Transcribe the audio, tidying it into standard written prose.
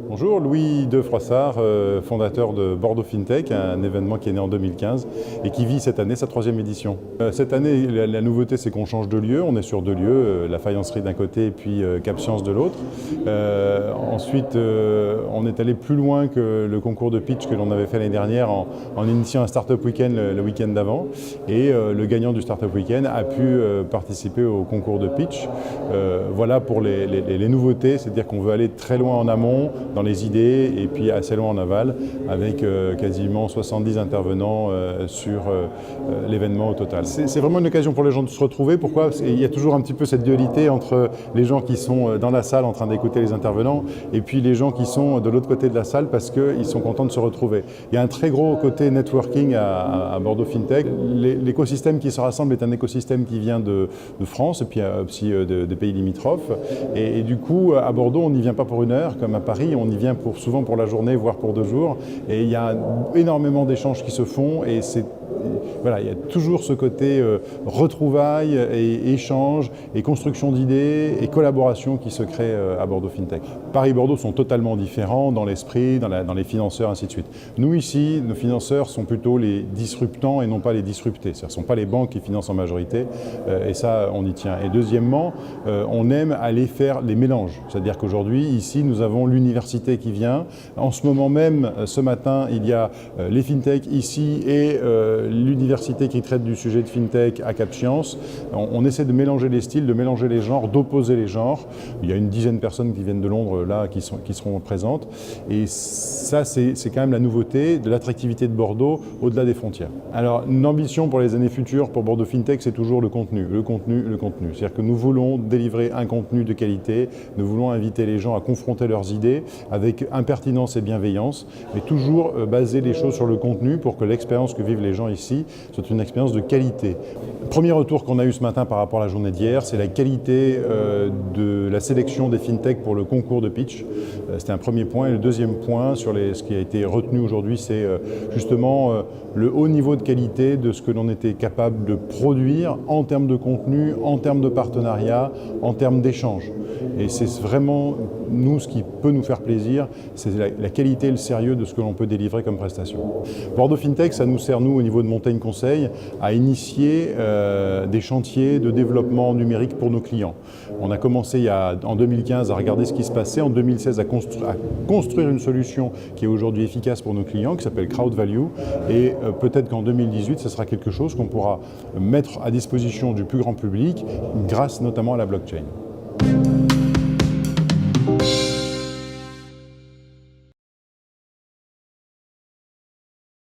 Bonjour, Louis de Froissart, fondateur de Bordeaux FinTech, un événement qui est né en 2015 et qui vit cette année sa 3e édition. Cette année, la nouveauté, c'est qu'on change de lieu. On est sur 2 lieux, la faïencerie d'un côté et puis CapScience de l'autre. Ensuite, on est allé plus loin que le concours de pitch que l'on avait fait l'année dernière en initiant un Startup Weekend le week-end d'avant. Et le gagnant du Startup Weekend a pu participer au concours de pitch. Voilà pour les nouveautés, c'est-à-dire qu'on veut aller très loin en amont, dans les idées, et puis assez loin en aval, avec quasiment 70 intervenants sur l'événement au total. C'est vraiment une occasion pour les gens de se retrouver. Pourquoi? Parce qu'il y a toujours un petit peu cette dualité entre les gens qui sont dans la salle en train d'écouter les intervenants, et puis les gens qui sont de l'autre côté de la salle parce qu'ils sont contents de se retrouver. Il y a un très gros côté networking à Bordeaux FinTech. L'écosystème qui se rassemble est un écosystème qui vient de France, et puis aussi des pays limitrophes. Et du coup, à Bordeaux, on n'y vient pas pour 1 heure, comme à Paris, on y vient souvent pour la journée, voire pour 2 jours. Et il y a énormément d'échanges qui se font, et voilà, il y a toujours ce côté retrouvailles et échange et construction d'idées et collaboration qui se crée à Bordeaux FinTech. Paris et Bordeaux sont totalement différents dans l'esprit, dans les financeurs, ainsi de suite. Nous ici, nos financeurs sont plutôt les disruptants et non pas les disruptés. Ce ne sont pas les banques qui financent en majorité, et ça, on y tient. Et deuxièmement, on aime aller faire les mélanges. C'est-à-dire qu'aujourd'hui, ici, nous avons l'université qui vient. En ce moment même, ce matin, il y a les FinTech ici et l'université qui traite du sujet de FinTech à CapScience. On essaie de mélanger les styles, de mélanger les genres, d'opposer les genres. Il y a une dizaine de personnes qui viennent de Londres là, qui seront présentes. Et ça, c'est quand même la nouveauté de l'attractivité de Bordeaux au-delà des frontières. Alors, une ambition pour les années futures pour Bordeaux FinTech, c'est toujours le contenu, le contenu, le contenu. C'est-à-dire que nous voulons délivrer un contenu de qualité, nous voulons inviter les gens à confronter leurs idées avec impertinence et bienveillance, mais toujours baser les choses sur le contenu pour que l'expérience que vivent les gens ici soit une expérience de qualité. Le premier retour qu'on a eu ce matin par rapport à la journée d'hier, c'est la qualité de la sélection des FinTech pour le concours de pitch. C'était un premier point. Et le deuxième point, sur ce qui a été retenu aujourd'hui, c'est justement le haut niveau de qualité de ce que l'on était capable de produire en termes de contenu, en termes de partenariat, en termes d'échange. Et c'est vraiment, nous, ce qui peut nous faire plaisir, c'est la qualité et le sérieux de ce que l'on peut délivrer comme prestation. Bordeaux FinTech, ça nous sert, nous, au niveau de Montaigne Conseil, à initier des chantiers de développement numérique pour nos clients. On a commencé en 2015 à regarder ce qui se passait, en 2016 à construire une solution qui est aujourd'hui efficace pour nos clients, qui s'appelle CrowdValue, et peut-être qu'en 2018, ce sera quelque chose qu'on pourra mettre à disposition du plus grand public grâce notamment à la blockchain.